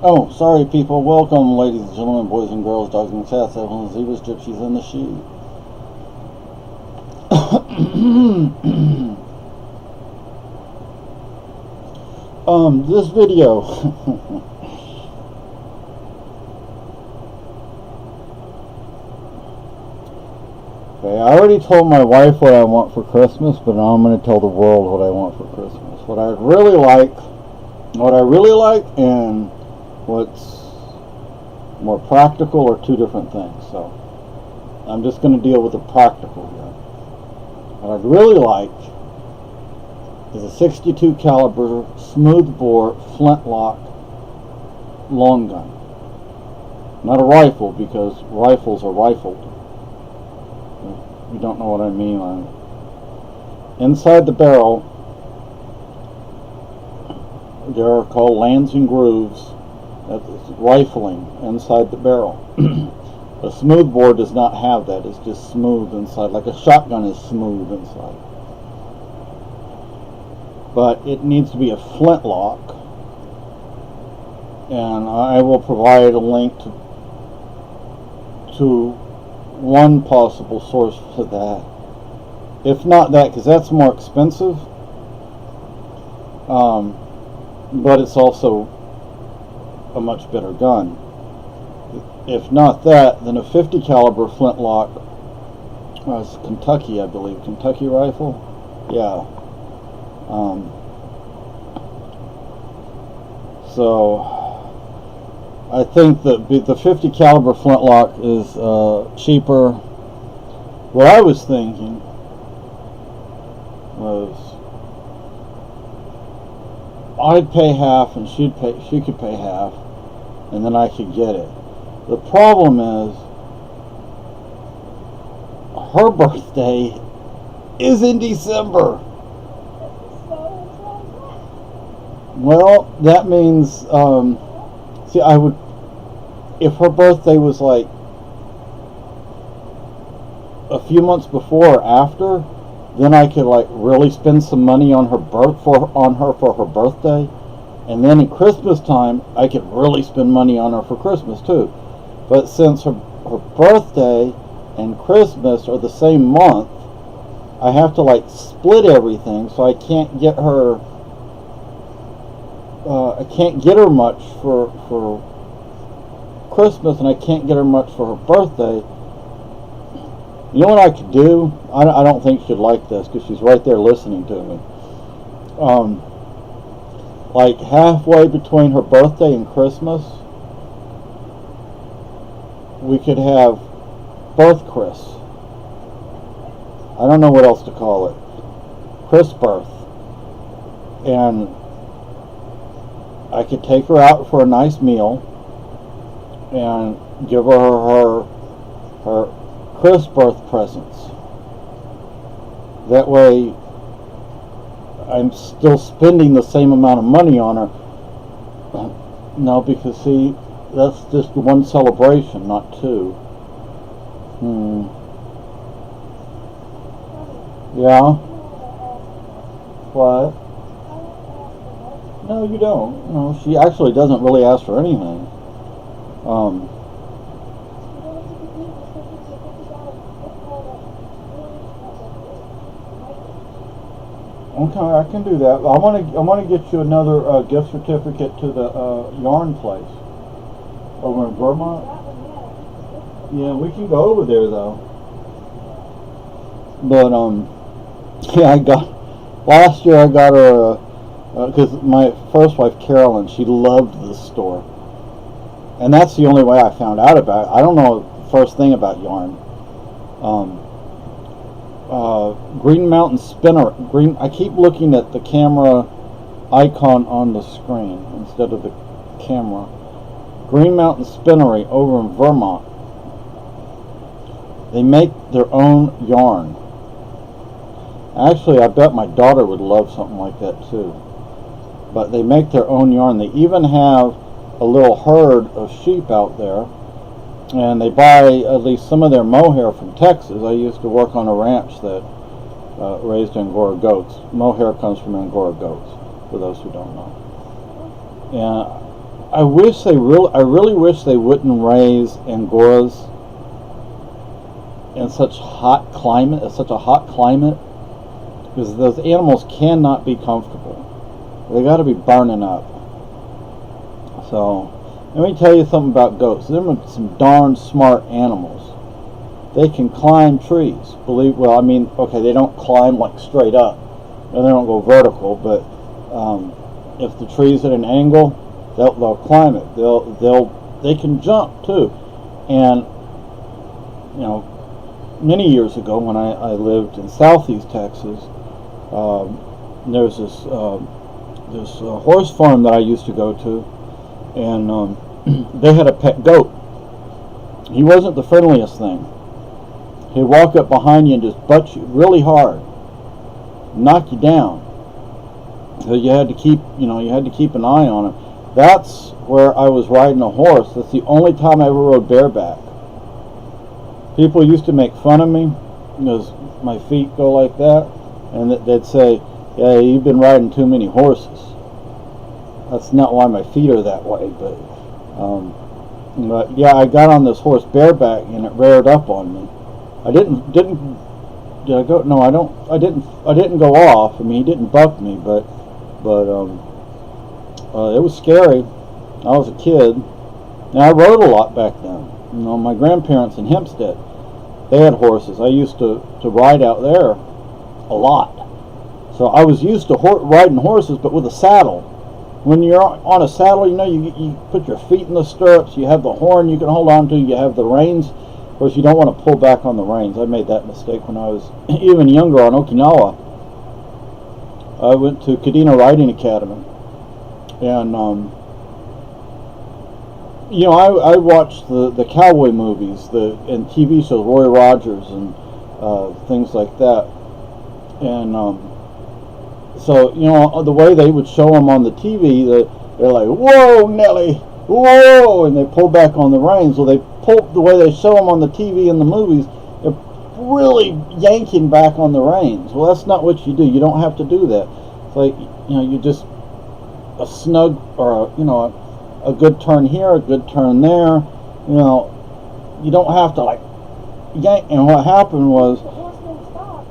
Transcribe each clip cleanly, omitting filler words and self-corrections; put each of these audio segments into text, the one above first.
Oh, sorry, people. Welcome, ladies and gentlemen, boys and girls, dogs and cats, elephants, zebras, gypsies, and the sheep. This video. Okay, I already told my wife what I want for Christmas, but now I'm going to tell the world what I want for Christmas. What I really like, and what's more practical are two different things. So I'm just going to deal with the practical here. What I'd really like is a 62 caliber smoothbore flintlock long gun. Not a rifle, because rifles are rifled. You don't know what I mean. Inside the barrel, there are called lands and grooves. That's rifling inside the barrel. A smoothbore does not have that. It's just smooth inside, like a shotgun is smooth inside. But it needs to be a flintlock, and I will provide a link to one possible source for that. If not that, because that's more expensive, but it's also a much better gun. If not that, then a 50 caliber flintlock. It's Kentucky, I believe. Kentucky rifle? Yeah. So I think that the 50 caliber flintlock is cheaper. What I was thinking was I'd pay half and she could pay half, and then I could get it. The problem is her birthday is in December. Well, that means see, I would, if her birthday was like a few months before or after, then I could like really spend some money on her for her birthday, and then in Christmas time I could really spend money on her for Christmas too. But since her birthday and Christmas are the same month, I have to like split everything, so I can't get her. I can't get her much for Christmas, and I can't get her much for her birthday. You know what I could do? I don't think she'd like this, because she's right there listening to me. Like halfway between her birthday and Christmas, we could have birth Chris. I don't know what else to call it. Chris birth. And I could take her out for a nice meal and give her Chris birth presents. That way I'm still spending the same amount of money on her. No, because see, that's just one celebration, not two. Yeah? What? No, you don't. No, she actually doesn't really ask for anything. Okay, I can do that. I want to get you another gift certificate to the yarn place over in Vermont. Yeah, we can go over there though. But yeah, last year I got her. Because my first wife, Carolyn, she loved this store. And that's the only way I found out about it. I don't know the first thing about yarn. Green Mountain Spinner. I keep looking at the camera icon on the screen instead of the camera. Green Mountain Spinnery over in Vermont. They make their own yarn. Actually, I bet my daughter would love something like that too. But they make their own yarn. They even have a little herd of sheep out there, and they buy at least some of their mohair from Texas. I used to work on a ranch that raised Angora goats. Mohair comes from Angora goats, for those who don't know. I really wish they wouldn't raise Angoras in such a hot climate, because those animals cannot be comfortable. They got to be burning up. So, let me tell you something about goats. They're some darn smart animals. They can climb trees. Okay, they don't climb like straight up, and they don't go vertical. But if the tree's at an angle, they'll climb it. They can jump too. And many years ago when I lived in Southeast Texas, there's this horse farm that I used to go to, and they had a pet goat. He wasn't the friendliest thing. He'd walk up behind you and just butt you really hard, knock you down. So you had to keep an eye on him. That's where I was riding a horse. That's the only time I ever rode bareback. People used to make fun of me because my feet go like that, and they'd say, "Yeah, you've been riding too many horses." That's not why my feet are that way, but yeah, I got on this horse bareback and it reared up on me. I didn't did I go? No, I didn't go off. I mean, he didn't buck me, but it was scary. I was a kid, and I rode a lot back then. My grandparents in Hempstead, they had horses. I used to ride out there a lot. So I was used to riding horses, but with a saddle. When you're on a saddle, you put your feet in the stirrups, you have the horn you can hold on to, you have the reins. Of course, you don't want to pull back on the reins. I made that mistake when I was even younger on Okinawa. I went to Kadena Riding Academy, and I watched the cowboy movies, and TV shows, Roy Rogers and things like that, and so the way they would show them on the TV, they're like, "Whoa, Nelly, whoa," and they pull back on the reins. Well, the way they show them on the TV in the movies, they're really yanking back on the reins. Well, that's not what you do. You don't have to do that. It's like you just a snug or a good turn here, a good turn there. You don't have to like yank. And what happened was, the horse won't stop.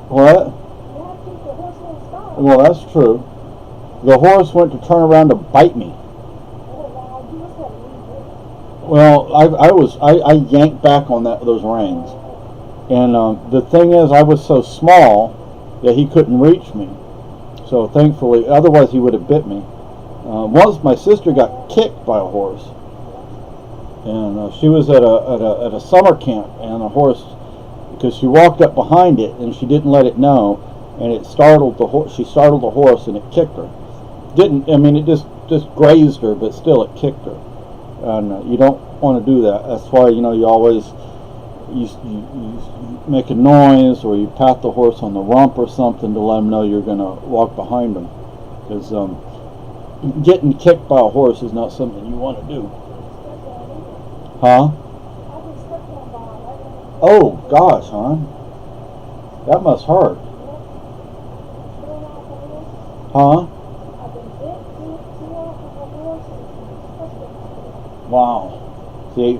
What? The horse won't stop. Well, that's true. The horse went to turn around to bite me. Well, I yanked back on those reins, and the thing is, I was so small that he couldn't reach me. So thankfully, otherwise he would have bit me. Once my sister got kicked by a horse, and she was at a summer camp, and the horse, because she walked up behind it and she didn't let it know, and it startled the horse. She startled the horse and it kicked her. It just grazed her, but still it kicked her. And you don't want to do that. That's why you always you make a noise, or you pat the horse on the rump or something to let him know you're going to walk behind him. Because getting kicked by a horse is not something you want to do. Huh? Oh gosh, hon, that must hurt. Huh? Wow. See,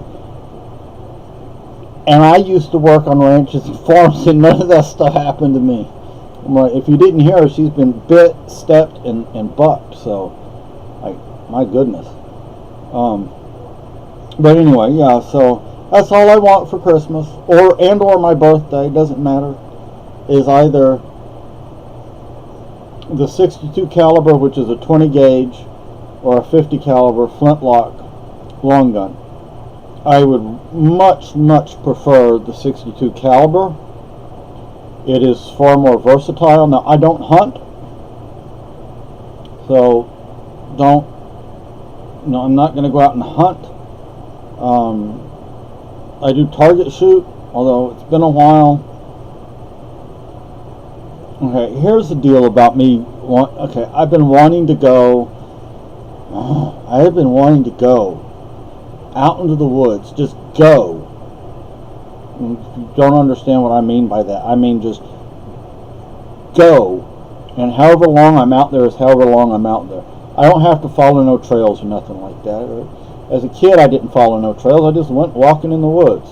and I used to work on ranches and farms, and none of that stuff happened to me. I'm like, if you didn't hear her, she's been bit, stepped, and bucked. So, my goodness. But anyway, yeah. So that's all I want for Christmas, or my birthday. Doesn't matter. Is either the 62 caliber, which is a 20 gauge, or a 50 caliber flintlock long gun. I would much prefer the 62 caliber. It is far more versatile. Now, I don't hunt, so I'm not going to go out and hunt. I do target shoot, although it's been a while. Okay, here's the deal about me. Okay, I've been wanting to go. I have been wanting to go out into the woods. Just go. If you don't understand what I mean by that, I mean just go. And however long I'm out there is however long I'm out there. I don't have to follow no trails or nothing like that. As a kid, I didn't follow no trails. I just went walking in the woods.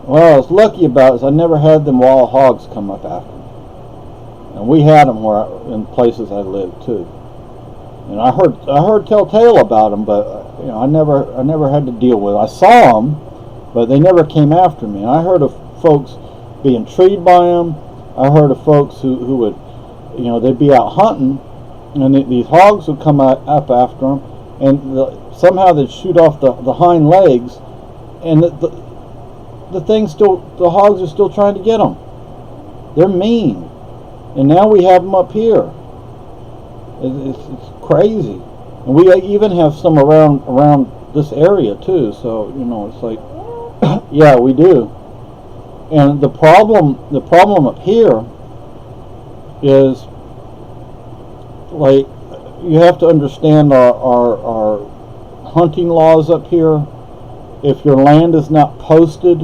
What I was lucky about is I never had them wild hogs come up after me, and we had them in places I lived too. And I heard telltale about them, but I never had to deal with it. I saw them, but they never came after me. And I heard of folks being treed by them. I heard of folks who would, they'd be out hunting, and these hogs would come up after them, and somehow they'd shoot off the hind legs, and the hogs are still trying to get them. They're mean, and now we have them up here. It's crazy, and we even have some around this area too. So it's like, yeah, we do. And the problem up here is, like, you have to understand our hunting laws up here. If your land is not posted,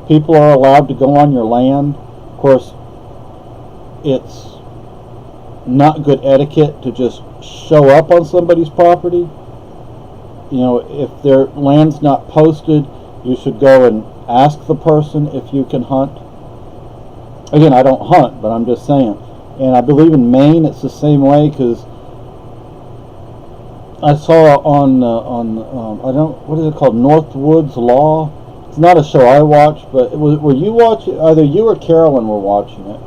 people are allowed to go on your land. Of course, it's not good etiquette to just show up on somebody's property. If their land's not posted, you should go and ask the person if you can hunt. Again, I don't hunt, but I'm just saying. And I believe in Maine it's the same way, because I saw on what is it called, Northwoods Law. It's not a show I watch, but were you watching? Either you or Carolyn were watching it.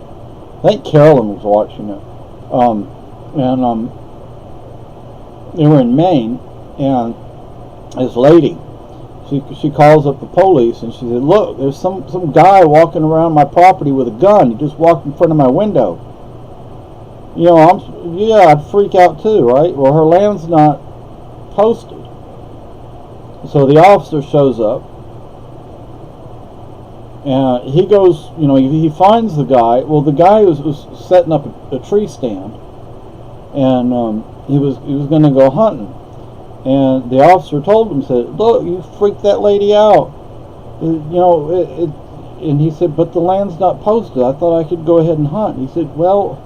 I think Carolyn was watching it. They were in Maine, and this lady, she calls up the police, and she said, "Look, there's some guy walking around my property with a gun. He just walked in front of my window." I'd freak out too, right? Well, her land's not posted. So the officer shows up, and he goes, he finds the guy. Well, the guy was setting up a tree stand, and he was going to go hunting. And the officer told him, said, "Look, you freaked that lady out." And he said, "But the land's not posted. I thought I could go ahead and hunt." He said, "Well,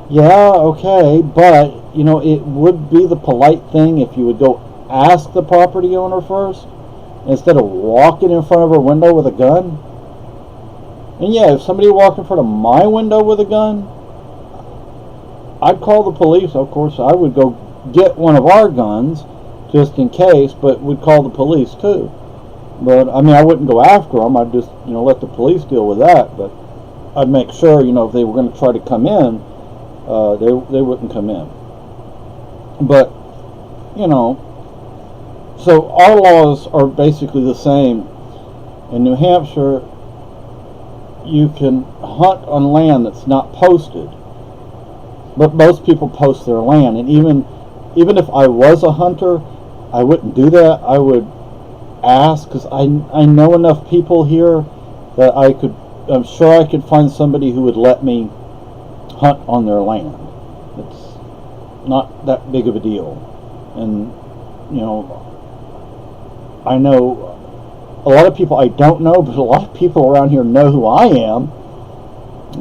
yeah, okay, but it would be the polite thing if you would go ask the property owner first, instead of walking in front of her window with a gun." And yeah, if somebody walked in front of my window with a gun, I'd call the police. Of course, I would go get one of our guns just in case, but we'd call the police too. But I mean, I wouldn't go after them. I'd just let the police deal with that. But I'd make sure if they were going to try to come in, they wouldn't come in. But so our laws are basically the same. In New Hampshire, you can hunt on land that's not posted, but most people post their land. And even if I was a hunter, I wouldn't do that. I would ask, because I know enough people here that I'm sure I could find somebody who would let me hunt on their land. It's not that big of a deal. And I know a lot of people I don't know, but a lot of people around here know who I am.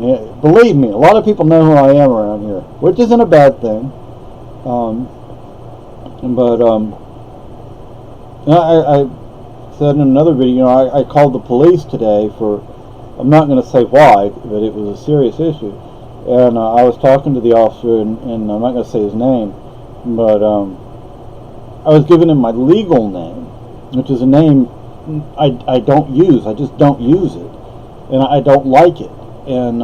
Yeah, believe me, a lot of people know who I am around here, which isn't a bad thing. I said in another video, I called the police today for, I'm not going to say why, but it was a serious issue. And I was talking to the officer, and I'm not going to say his name, but I was giving him my legal name, which is a name I don't use. I just don't use it, and I don't like it. And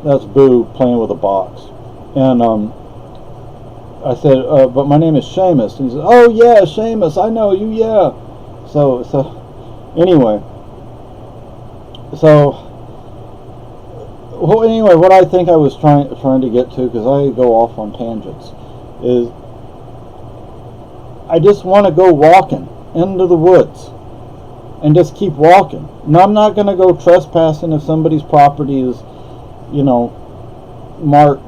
that's Boo playing with a box. And I said, "But my name is Seamus." And he said, "Oh yeah, Seamus, I know you, yeah." So anyway. Anyway, what I think I was trying to get to, because I go off on tangents, is I just want to go walking into the woods and just keep walking. Now, I'm not going to go trespassing if somebody's property is, marked.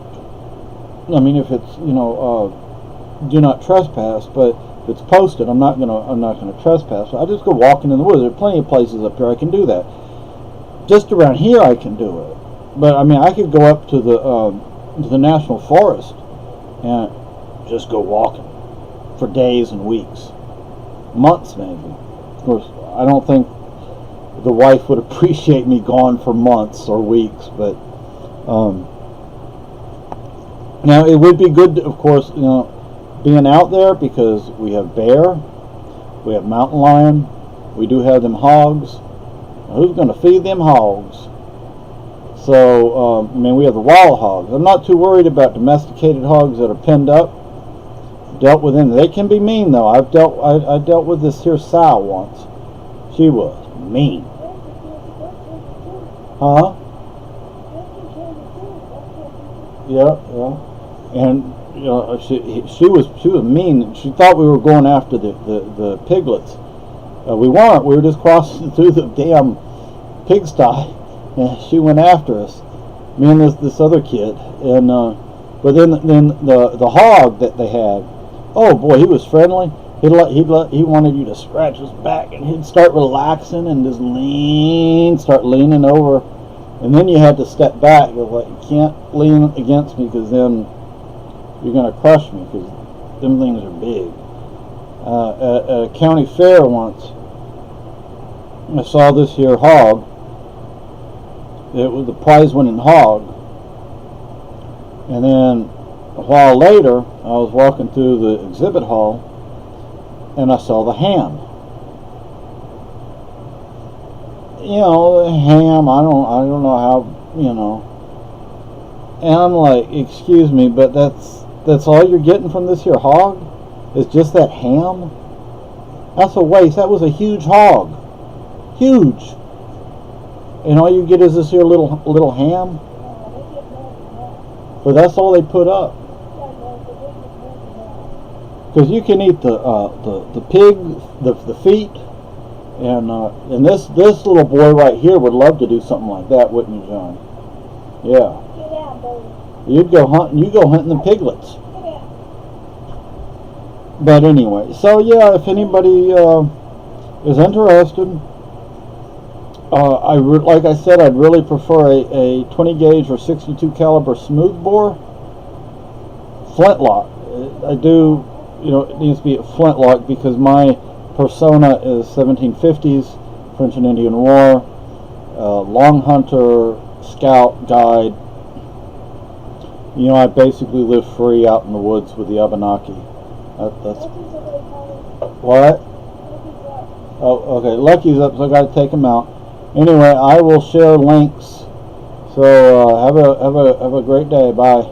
I mean, if it's do not trespass, but if it's posted, I'm not gonna trespass. I just go walking in the woods. There are plenty of places up here I can do that. just around here I can do it. But I mean, I could go up to the national forest and just go walking for days and weeks, months maybe. Of course, I don't think the wife would appreciate me gone for months or weeks, but now it would be good, of course, being out there, because we have bear, we have mountain lion, we do have them hogs. Now, who's going to feed them hogs? So, I mean, we have the wild hogs. I'm not too worried about domesticated hogs that are penned up. Dealt with them. They can be mean, though. I dealt with this here sow once. She was mean. Huh? Yeah. And she was mean. She thought we were going after the piglets. We weren't. We were just crossing through the damn pigsty, and she went after us. Me and this other kid. And but then the hog that they had. Oh boy, he was friendly. He wanted you to scratch his back, and he'd start relaxing and just start leaning over, and then you had to step back. You're like, you can't lean against me, because then you're going to crush me, because them things are big. At a county fair once, I saw this here hog. It was the prize-winning hog, and then a while later, I was walking through the exhibit hall, and I saw the ham. The ham. I don't know how. And I'm like, excuse me, but that's all you're getting from this here hog? It's just that ham? That's a waste. That was a huge hog, huge. And all you get is this here little ham. But that's all they put up. Because you can eat the pig, the feet, and this little boy right here would love to do something like that, wouldn't you, John? Yeah. You'd go hunting. You go hunting the piglets. But anyway, so yeah, if anybody is interested, like I said, I'd really prefer a 20 gauge or 62 caliber smoothbore flintlock. I do. It needs to be a flintlock, because my persona is 1750s, French and Indian War, long hunter, scout, guide. I basically live free out in the woods with the Abenaki. That's what? Oh, okay. Lucky's up, so I got to take him out. Anyway, I will share links. So have a great day. Bye.